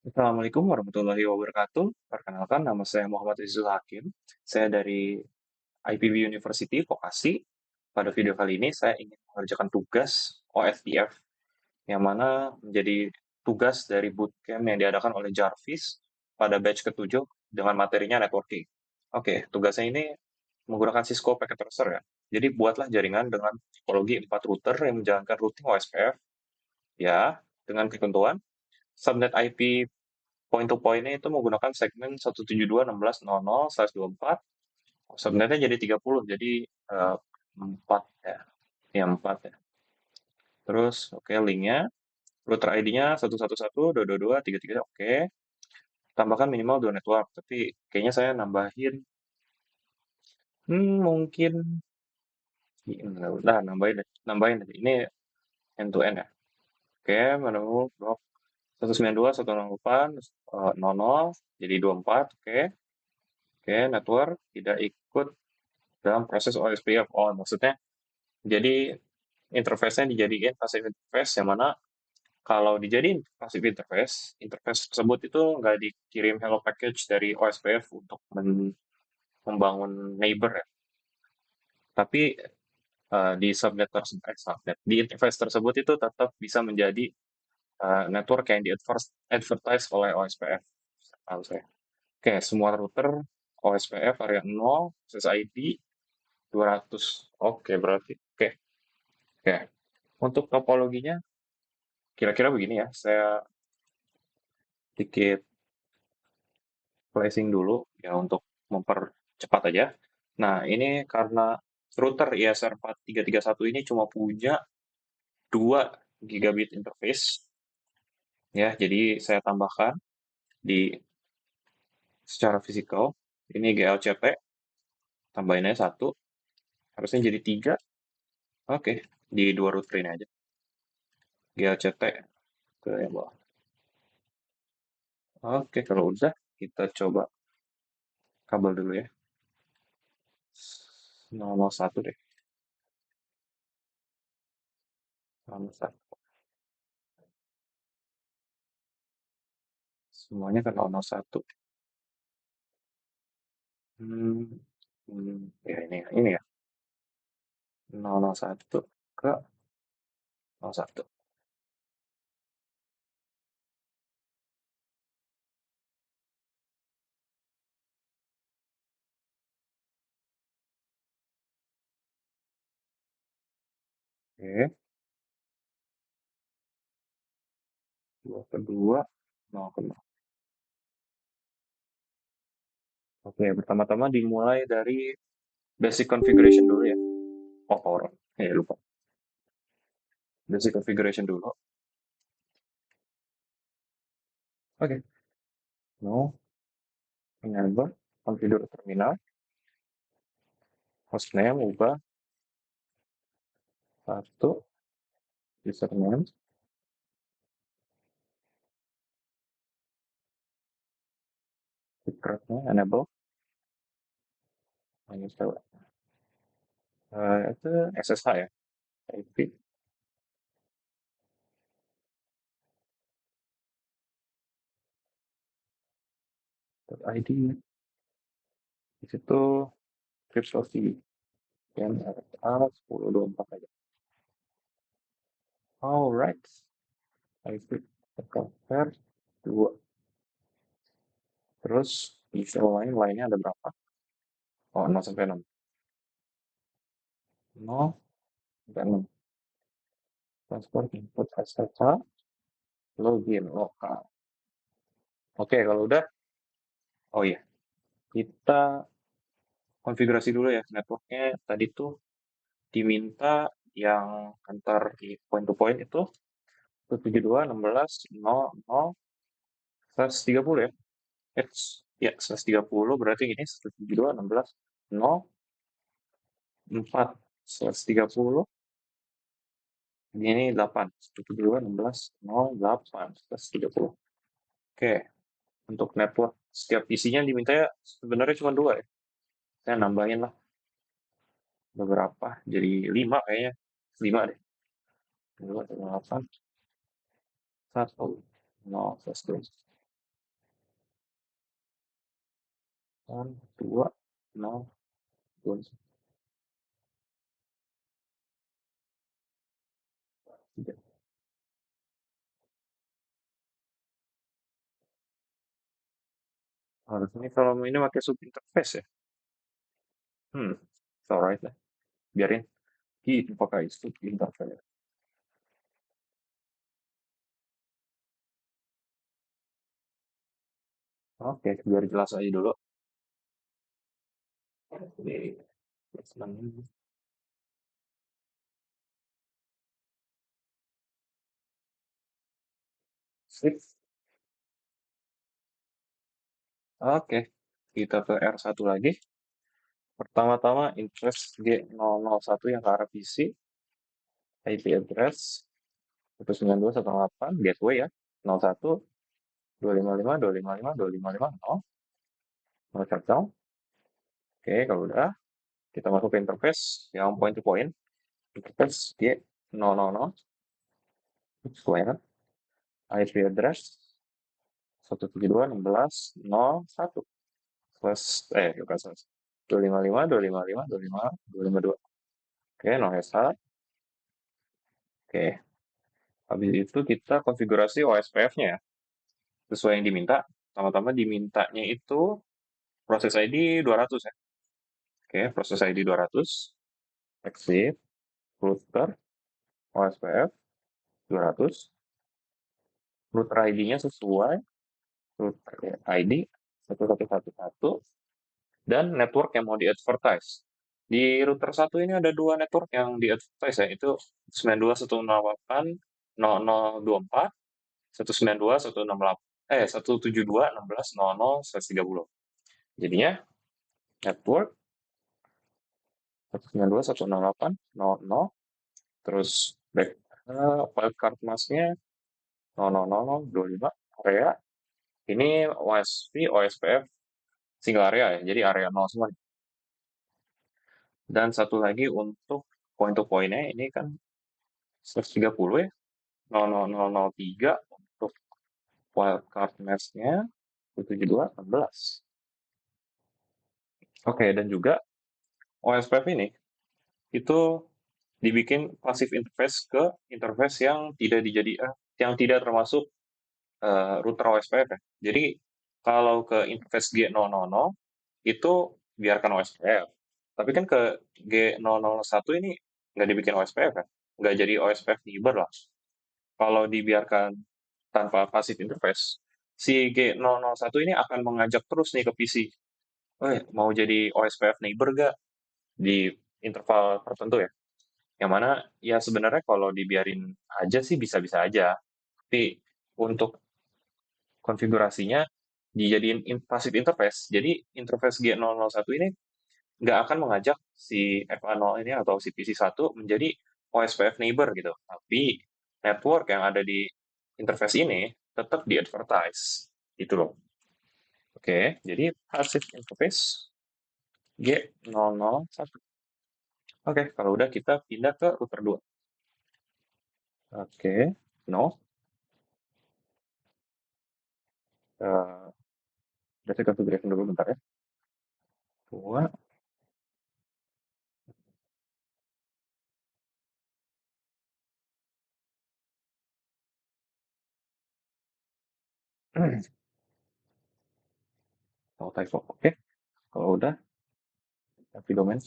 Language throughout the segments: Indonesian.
Assalamualaikum warahmatullahi wabarakatuh. Perkenalkan, nama saya Muhammad Izul Hakim. Saya dari IPB University, Vokasi. Pada video kali ini, saya ingin mengerjakan tugas OSPF, yang mana menjadi tugas dari bootcamp yang diadakan oleh Jarvis pada batch ke-7 dengan materinya networking. Oke, tugasnya ini menggunakan Cisco Packet Tracer ya. Jadi buatlah jaringan dengan topologi 4 router yang menjalankan routing OSPF, ya, dengan ketentuan subnet IP point to point-nya itu menggunakan segmen 172.16.00/24. Subnetnya jadi 30, jadi 4 ya. Ya 4 ya. Terus oke linknya, router ID-nya 111.222.333 oke. Tambahkan minimal 2 network, tapi kayaknya saya nambahin mungkin udah nambahin deh, nambahin deh. Ini end to end ya. Oke, menu blok 192.168.00 jadi 24 oke. Oke, network tidak ikut dalam proses OSPF. Oh, maksudnya jadi interface-nya dijadiin passive interface yang mana kalau dijadiin passive interface, interface tersebut itu nggak dikirim hello package dari OSPF untuk membangun neighbor ya. Tapi di subnet tersebut, subnet, di interface tersebut itu tetap bisa menjadi network yang di advertise oleh OSPF. Tahu saya. Oke, semua router OSPF area 0, SSID 200. Oke, berarti. Oke, oke. Untuk topologinya kira-kira begini ya. Saya sedikit flashing dulu ya untuk mempercepat aja. Nah, ini karena router ISR 4331 ini cuma punya 2 gigabit interface ya. Jadi saya tambahkan di secara fisikal ini GLCT tambahin aja 1 harusnya jadi 3. Oke, di dua router ini aja. GLCT ke yang bawah. Oke, kalau udah kita coba kabel dulu ya. 001 deh. 001. Semuanya ke 001. Hmm, ya ini ya 001 ke 01. Oke, dua kedua 0 ke 0. Oke, pertama-tama dimulai dari basic configuration dulu ya. Oh, power on. Ya, lupa. Basic configuration dulu. Oke, no, enable, configure terminal, hostname ubah 1, username, secretnya enable, minus itu SSH ya, IP, .id, di situ cryptocurrency, yang RSA 1024 aja. Alright, IP, compare 2. Terus isi lainnya ada berapa? Oh, 0 sampai 6. 0 sampai 6. Transport input SSH, login lokal. Oke, kalau udah, oh iya, kita konfigurasi dulu ya networknya. Tadi tuh diminta yang antar di point to point itu 172.16.00/30 ya. Ya, 130 berarti ini 172.16.04/30. Ini 8. 172.16.08/30. Oke, untuk network setiap isinya diminta ya sebenarnya cuma 2 ya. Saya nambahin lah beberapa jadi 5 kayaknya. 5 deh. 2, 8, 1, 0, 1. 2, 0, 2, 3. Harusnya kalau ini pakai sub interface ya. It's alright lah. Biarin. Kita pakai sub interface. Oke, biar jelas aja dulu. Oke, sip. Oke, kita ke R1 lagi. Pertama-tama interface G001 yang ke arah PC, IP address 192.168, gateway ya, 01, 255, 255, 255, 0, no shutdown. Oke, kalau udah, kita masuk ke interface yang point to point. Interface G000, square, IP address 172.16.01. Plus, bukan plus. 255, 255, 255, 252. Oke, no hash. Oke, habis itu kita konfigurasi OSPF-nya ya, sesuai yang diminta. Pertama-tama dimintanya itu proses ID 200 ya. Oke, proses ID 200, exit, router, OSPF 200, router ID-nya sesuai, router ID 1111, dan network yang mau di-advertise. Di router satu ini ada dua network yang di-advertise ya, itu 92.168.0024, 172.168, 172.16.00/30. Jadinya network 192.168.00, terus wildcard masknya 00025 area. Ini OSP, OSPF single area ya, jadi area 0 semua. Dan satu lagi untuk point to point-nya ini kan 130 ya, 00003 untuk wildcard mask-nya 172.16. Oke, dan juga OSPF ini itu dibikin passive interface ke interface yang yang tidak termasuk router OSPF ya. Jadi kalau ke interface G000 itu biarkan OSPF. Tapi kan ke G001 ini nggak dibikin OSPF kan? Nggak jadi OSPF neighbor lah. Kalau dibiarkan tanpa passive interface, si G001 ini akan mengajak terus nih ke PC. Mau jadi OSPF neighbor gak? Di interval tertentu ya. Yang mana ya sebenarnya kalau dibiarin aja sih bisa-bisa aja. Tapi untuk konfigurasinya dijadiin passive interface. Jadi interface G001 ini nggak akan mengajak si FA0 ini atau si PC1 menjadi OSPF neighbor gitu. Tapi network yang ada di interface ini tetap di-advertise. Gitu loh. Oke, jadi passive interface G001. Oke, kalau udah kita pindah ke router 2. Oke, no. Uh, udah saya configuration dulu bentar ya. 2. Oh, typo. Oke, kalau udah, copy domain.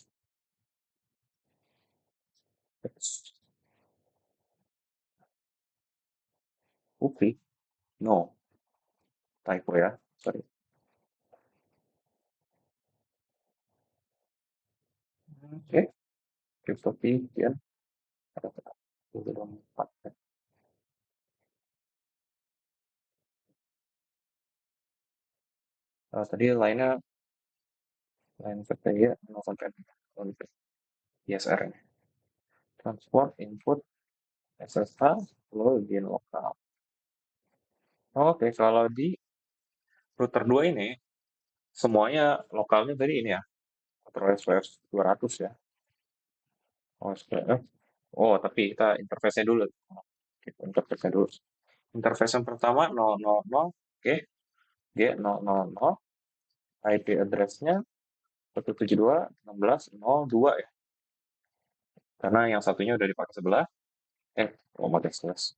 Oke, no. Typo ya, sorry. Oke, cryptopy, ya. Udah dong, 4. Tadi line PTY 0 sampai 0. ISR ini. Transport, input, SSH, lalu gain lokal. Oke, kalau di router 2 ini, semuanya lokalnya tadi ini ya, atau OSPF 200 ya. OSPF. Oh, tapi kita interface-nya dulu. Kita interface-nya dulu. Interface yang pertama 000, oke, G000, IP address-nya 172.16.02 ya. Karena yang satunya udah dipakai sebelah. Pakai slash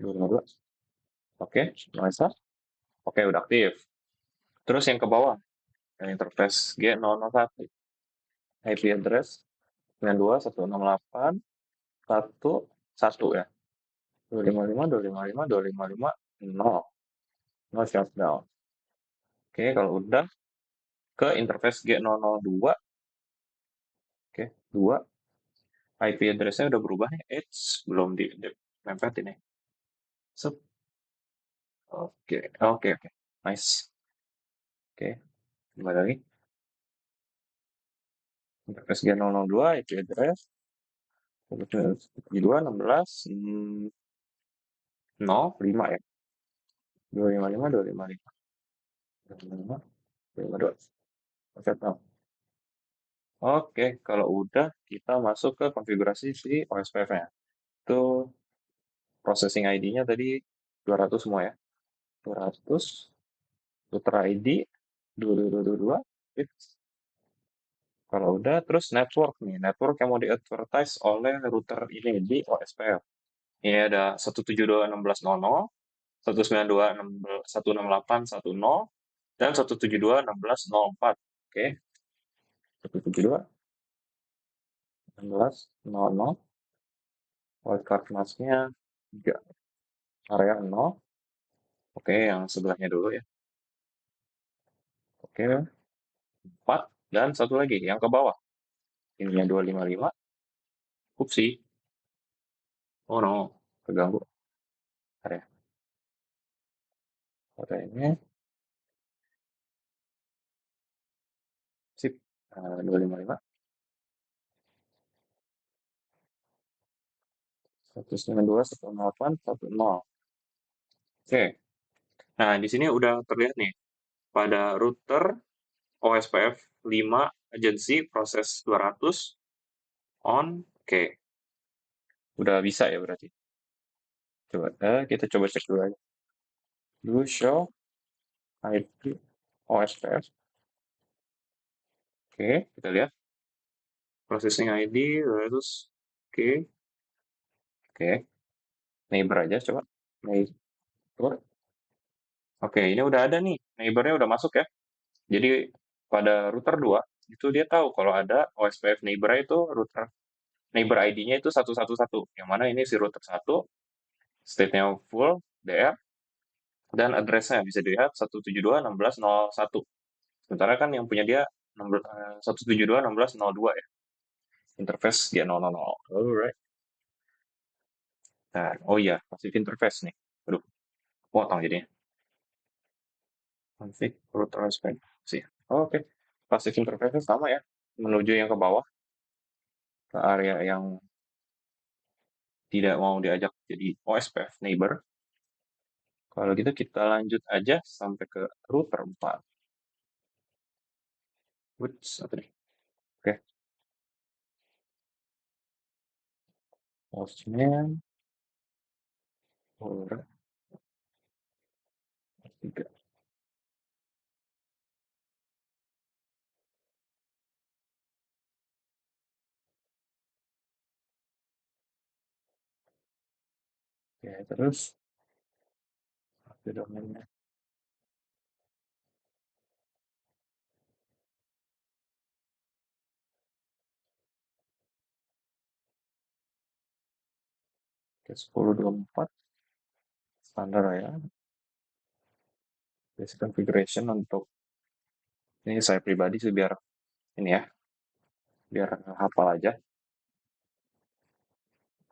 252. Oke, noise. Oke, udah aktif. Terus yang ke bawah, yang interface G001. IP address 92.168.1.1 ya. 255.255.255.0. No shutdown. Oke, kalau udah ke interface G002. Oke, 2. IP address-nya udah berubah nih. Belum di mepet ini. Sup. Oke, oke, oke. Nice. Oke, kembali lagi. Interface G002, IP address 72.16.05 ya. 255.255. 255.252. Shutdown. Oke, kalau udah kita masuk ke konfigurasi si OSPF-nya. Itu processing ID-nya tadi 200 semua ya. 200 router ID 2222. Kalau udah terus network nih, network yang mau di-advertise oleh router ini di OSPF. Ini ada 172.16.00, 192.168.1.0, dan 172.16.04. Oke, 172.16.00. Wildcard mask-nya 3. Area 0. Oke, yang sebelahnya dulu ya. Oke, 4. Dan satu lagi, yang ke bawah. Ininya 255. Upsi. Oh no, keganggu. Area. Areanya. Sip. 255. 192.168.1.0. Oke. Nah, di sini udah terlihat nih. Pada router OSPF 5 agency proses 200 on. Oke. Udah bisa ya berarti. Coba kita coba cek dulu aja. Do show IP OSPF. Oke, kita lihat. Processing ID 200. Oke. Oke. Neighbor aja coba. Neighbor. Oke, ini udah ada nih. Neighbornya udah masuk ya. Jadi pada router 2 itu dia tahu kalau ada OSPF neighbor itu router neighbor ID-nya itu 111. Yang mana ini si router 1, state-nya full DR, dan address-nya bisa dilihat 172.16.01. Sementara kan yang punya dia 172.16.02 ya. Interface G000. Alright. Nah, oh iya, passive interface nih. Aduh, potong jadinya. Config router OSPF sih. Oke. Passive interface sama ya. Menuju yang ke bawah, ke area yang tidak mau diajak jadi OSPF neighbor. Kalau gitu kita lanjut aja sampai ke router 4. Woods, apa nih? Oke. Postman. Router 3. Oke, terus ada domainnya. Oke, 10.24 standar ya. Basic configuration untuk ini saya pribadi sih biar ini ya, biar hafal aja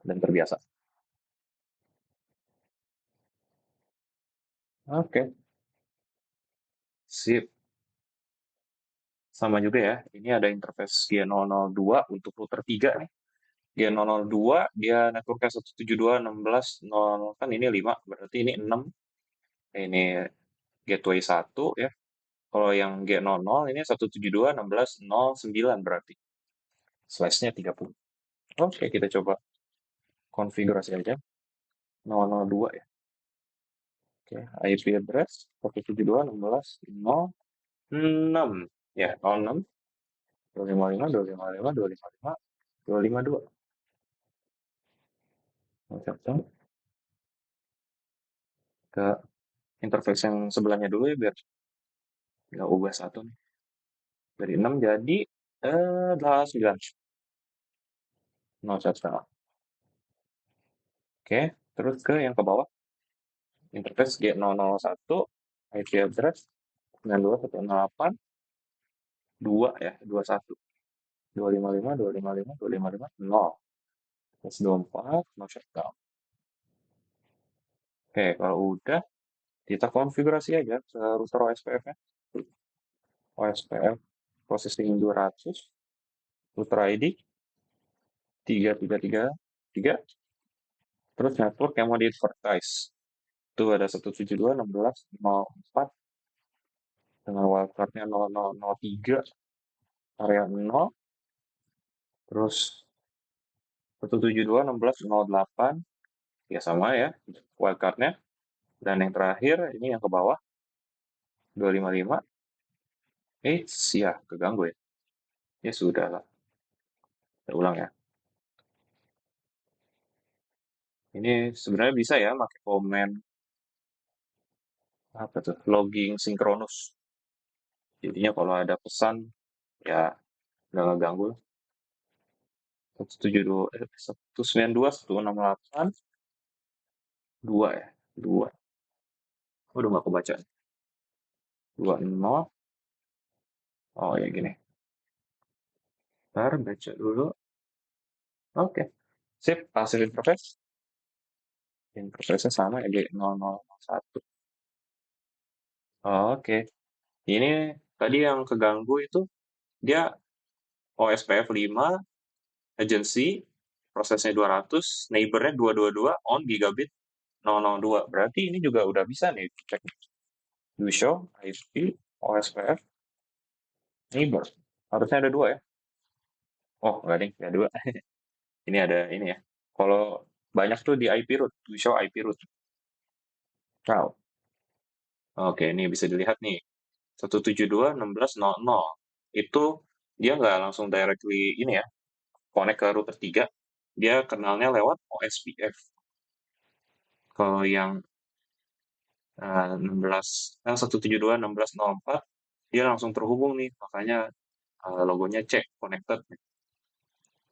dan terbiasa. Oke, sip. Sama juga ya. Ini ada interface G002 untuk router 3 nih. G002 dia networknya 172.16.0 kan ini 5, berarti ini 6. Ini gateway 1 ya. Kalau yang G00 ini 172.16.09 berarti. Slash-nya 30. Oke, kita coba konfigurasi aja. 002 ya. IP address 172.16.0.6 ya 06 255 255 255 252. Coba ke interface yang sebelahnya dulu ya biar nggak ubah satu nih. Dari 6 jadi 9. 01. Oke, terus ke yang ke bawah. Interface G001, IP address 92.168 2 ya, 21. 255 255 255 0. Terus 24 no shutdown. Oke, kalau udah kita konfigurasi aja ke router OSPF-nya. OSPF processing 200, router ID 3333, terus network yang mau di advertise. Itu ada 172.16.04 dengan wildcardnya 0003 area 0, terus 172.16.08 ya sama ya wildcardnya, dan yang terakhir ini yang ke bawah 255. Ya keganggu ya. Ya sudah lah, kita ulang ya. Ini sebenarnya bisa ya pakai komen apa tuh logging sinkronus. Jadinya kalau ada pesan ya nggak ngeganggu. 192 192 2 ya 2. Udah nggak kebaca. 20. Oh ya gini. Ntar baca dulu. Oke. Sip, hasil interface. Interface-nya sama ya, G0001. Oke. Ini tadi yang keganggu itu dia OSPF 5, agency, prosesnya 200, neighbor-nya 222, on gigabit 002. Berarti ini juga udah bisa nih cek. Do show, IP, OSPF, neighbor. Harusnya ada 2 ya. Oh, enggak deh, enggak 2. Ini ada ini ya. Kalau banyak tuh di IP root, do show IP root. Wow. Oke, ini bisa dilihat nih. 172.16.00. Itu dia nggak langsung directly ini ya, connect ke router 3. Dia kenalnya lewat OSPF. Kalau yang 172.16.04, dia langsung terhubung nih. Makanya logonya cek connected.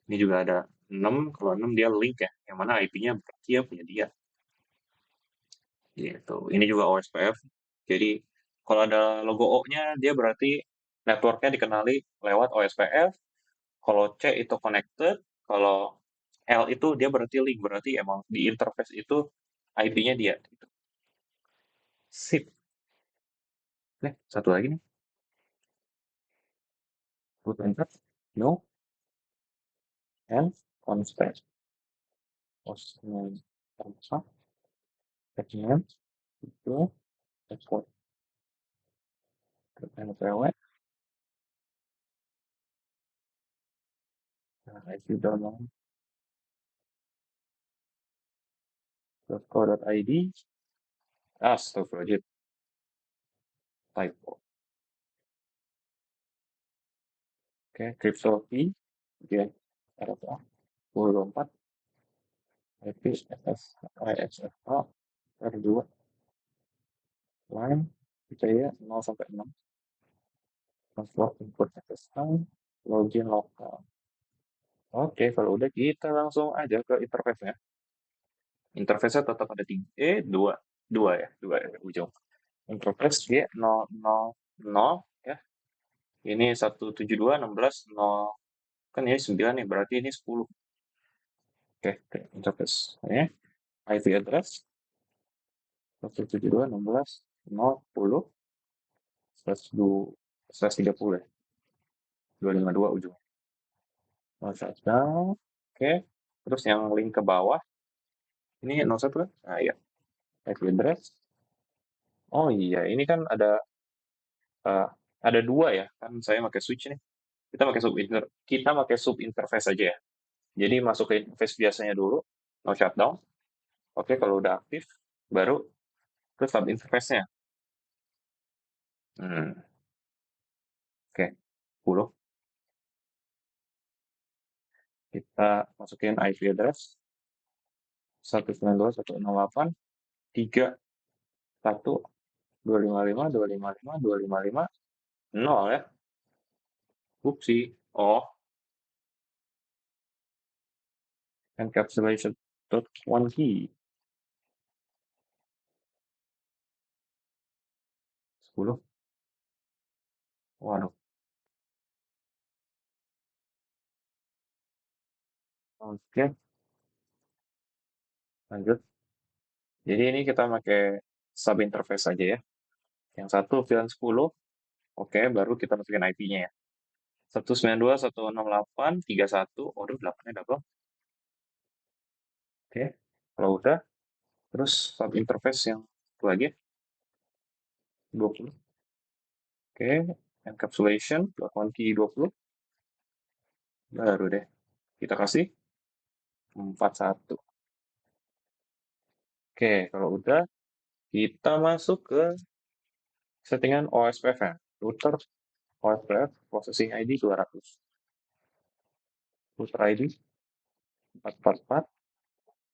Ini juga ada 6, kalau 6 dia link ya, yang mana IP-nya dia punya dia. Gitu. Ini juga OSPF. Jadi kalau ada logo O-nya, dia berarti networknya dikenali lewat OSPF. Kalau C itu connected, kalau L itu dia berarti link, berarti emang di interface itu IP-nya dia. Gitu. Sip. Nih, satu lagi nih. Root enter, no, and constant. Constant. Segment, itu, export. NPW. Nah, IP download. .co.id. Astagfirullahaladzim. Typo. Oke, cryptography. Oke, RFA. 24. IP SS, IXFA. R2. Line. Percaya 0 sampai 6. Transport input SSH. Login lokal. Oke, kalau udah kita langsung aja ke interface-nya. Interface-nya tetap ada 3. 2. 2 ya. 2 ya, ujung. Interface G000 ya. Ini 172.16.0. Kan ini 9 nih, berarti ini 10. Oke, interface. Ya. IP address 172.16.0.10 /30 ya. 252 ujung. Shutdown. Oke. Terus yang link ke bawah. Ini 01 kan? Nah, iya. IP address. Oh iya, ini kan ada 2 ya. Kan saya pakai switch nih. Kita pakai sub interface aja ya. Jadi masuk ke interface biasanya dulu, no shutdown. Oke, kalau udah aktif, baru Terus sub interface-nya. Oke. 10. Kita masukin IP address 192.168.3.1.255.255.255.0 ya. Upsi. Oh, encapsulation dot one key 10. Waduh. Oke, lanjut. Jadi ini kita pakai sub interface aja ya. Yang satu VLAN 10. Oke, baru kita masukin IP-nya ya. 192.168.3.1. Waduh, 8-nya double. Oke, kalau udah, terus sub interface yang satu lagi 20. Oke, encapsulation one key 20. Baru deh. Kita kasih 41. Oke, kalau udah, kita masuk ke settingan OSPF ya. Router OSPF processing ID 200. Router ID 444.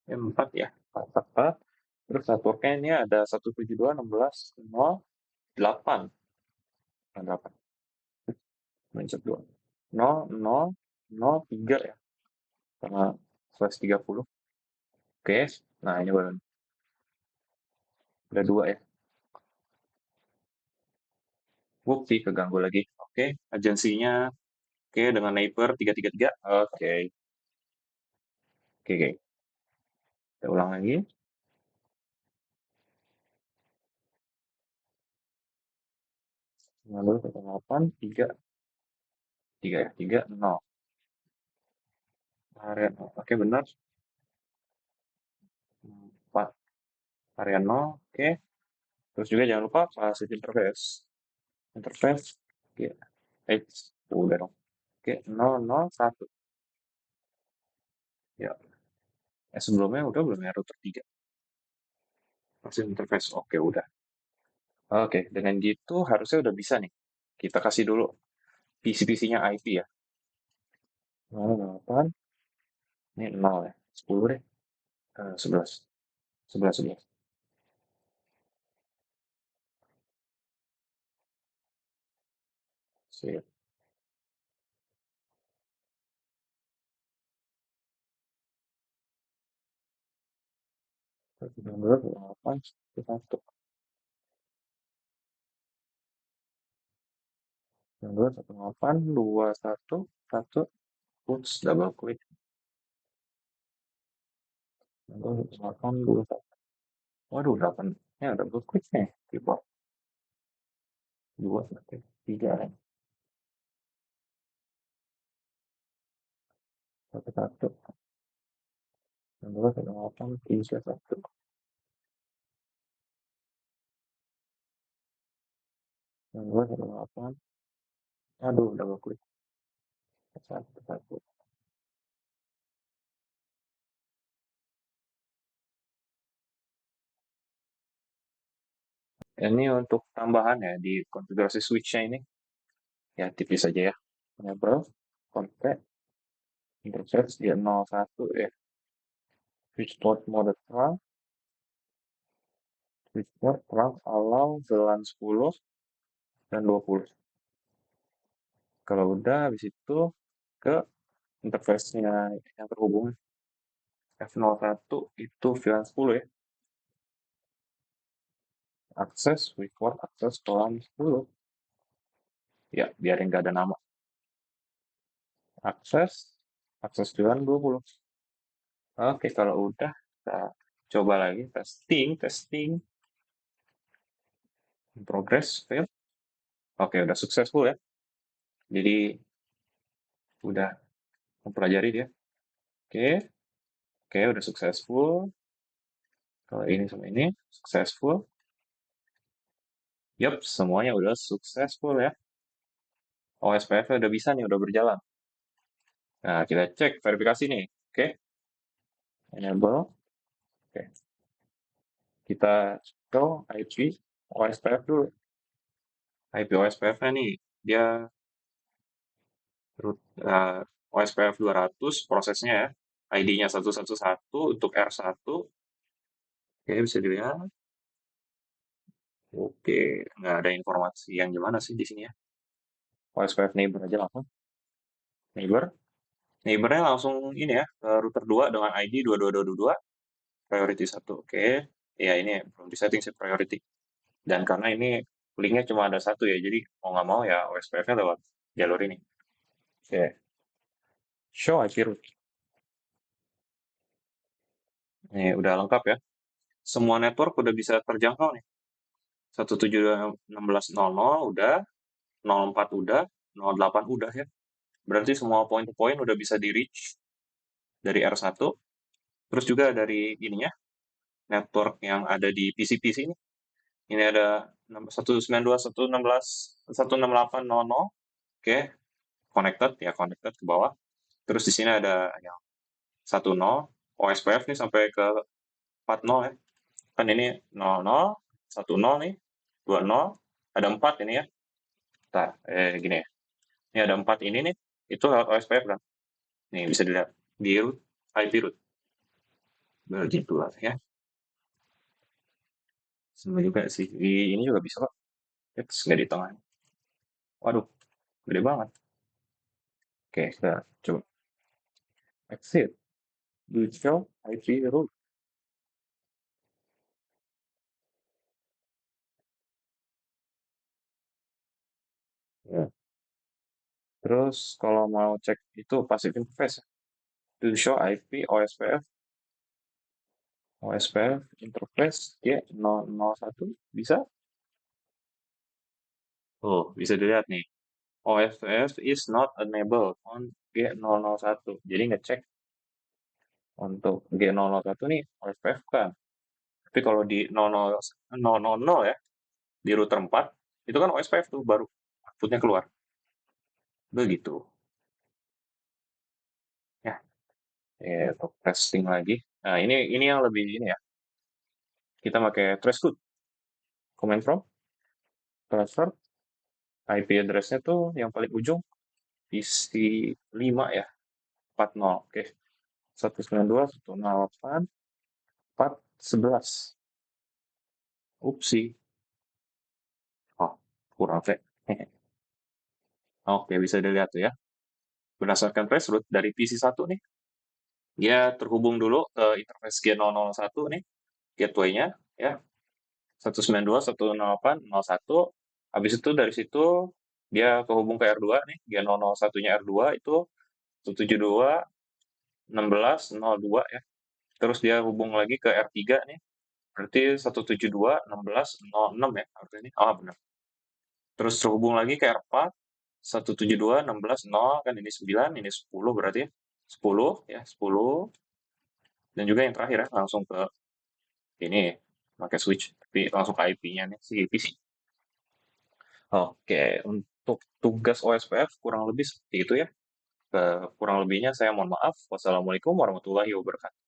4 ya. 444. Terus networknya ini ada 172.16.0.8. 8. Mencet 2. 0.0.0.3 ya. Karena /30. Oke. Nah, ini baru. Ada 2 ya. Bukti keganggu lagi. Oke. Agensinya. Oke. Dengan neighbor 333. Oke. Oke. Kita ulang lagi. Lalu 8, 3, 3 ya. 3, 0. Area 0. Oke, benar. 4. Area 0. Oke. Terus juga jangan lupa passive interface. Interface. Oke. Udah dong. Oke. 0, 0, 1. Ya. Sebelumnya udah belum ya router 3. Passive interface. Oke, udah. Oke, dengan gitu harusnya udah bisa nih. Kita kasih dulu PC-PC-nya IP ya. 08, ini 0 ya. 10 deh. 11. 11, 11. Sip. 8, 1. 2, 1, 8, 2, 1, 1. Oops, double click. 2, 8, 2, 1. Waduh, 8. Ya, double click nih. Keyboard. 2, 1, 3. 1, 1. 2, 1, 8, 3, 1. 2, 1, 8. Aduh, double click. 1, 1. Ini untuk tambahan ya di konfigurasi switch-nya ini. Ya, tipis aja ya. Enable, kontak, interface dia 01 ya. Switch port mode terang, switch port terang allow jalan 10 dan 20. Kalau udah, habis itu ke interface-nya yang terhubung F01 itu VLAN 10 ya. Akses, record, akses VLAN 10. Ya, biar nggak ada nama. Akses, akses VLAN 20. Oke, kalau udah, kita coba lagi. Testing, testing. Progress, fail. Oke, udah successful ya. Jadi, udah mempelajari dia. Oke, oke, udah successful. Kalau ini sama ini, successful. Yup, semuanya udah successful ya. OSPF udah bisa nih, udah berjalan. Nah, kita cek verifikasi nih. Oke, enable. Oke, Kita show IP OSPF dulu. IP OSPF-nya nih, dia OSPF 200 prosesnya ya. ID-nya 111 untuk R1. Oke, bisa dilihat. Oke, nggak ada informasi yang gimana sih di sini ya. OSPF neighbor aja langsung. Neighbor. Neighbornya langsung ini ya, ke router 2 dengan ID 22222, priority 1. Oke, ya ini belum disetting sih priority. Dan karena ini linknya cuma ada satu ya, jadi mau nggak mau ya OSPF-nya lewat jalur ini. Oke, show IP route. Ini udah lengkap ya. Semua network udah bisa terjangkau nih. 172.16.00 udah, 04 udah, 08 udah ya. Berarti semua poin-poin udah bisa di reach dari R1. Terus juga dari ininya, network yang ada di PC-PC ini. Ini ada 192.116.168.00. Oke, connected ya, connected ke bawah. Terus di sini ada yang 10, OSPF nih sampai ke 40 ya. Kan ini 00, 10 nih, 20, ada 4 ini ya. Bentar, gini ya. Ini ada 4 ini nih, itu lewat OSPF kan. Nih bisa dilihat di root, IP root. Begitulah ya. Sama juga sih. Di ini juga bisa kok. X nggak di tengah. Waduh, gede banget. Oke, kita coba exit. Do show IP root. Ya. Terus kalau mau cek itu passive interface. Do show IP OSPF. OSPF interface G001 bisa. Oh, bisa dilihat nih. OSPF is not enabled on G001. Jadi ngecek untuk G001 nih OSPF kan. Tapi kalau di 00.000 ya, di router 4, itu kan OSPF tuh baru outputnya keluar. Begitu. Ya, untuk testing lagi. Nah, ini yang lebih ini ya. Kita pakai traceroute. Command prompt, transfer, IP address-nya tuh yang paling ujung PC 5 ya, 40. Oke. 192.168.411. Upsi. Oh, kurang cek. Oke, bisa dilihat tuh ya. Berdasarkan traceroute dari PC 1 nih, dia terhubung dulu ke interface G001 nih, gateway-nya ya. 192.168.01. Habis itu dari situ dia kehubung ke R2 nih, G001-nya R2 itu 172.16.02 ya. Terus dia hubung lagi ke R3 nih, berarti 172.16.06 ya artinya ini. Oh, benar. Terus terhubung lagi ke R4, 172.16.0 kan ini 9, ini 10 berarti ya. 10 ya, 10. Dan juga yang terakhir ya, langsung ke ini pakai switch, tapi langsung ke IP-nya nih si PC. Oke, untuk tugas OSPF kurang lebih seperti itu ya. Kurang lebihnya saya mohon maaf. Wassalamualaikum warahmatullahi wabarakatuh.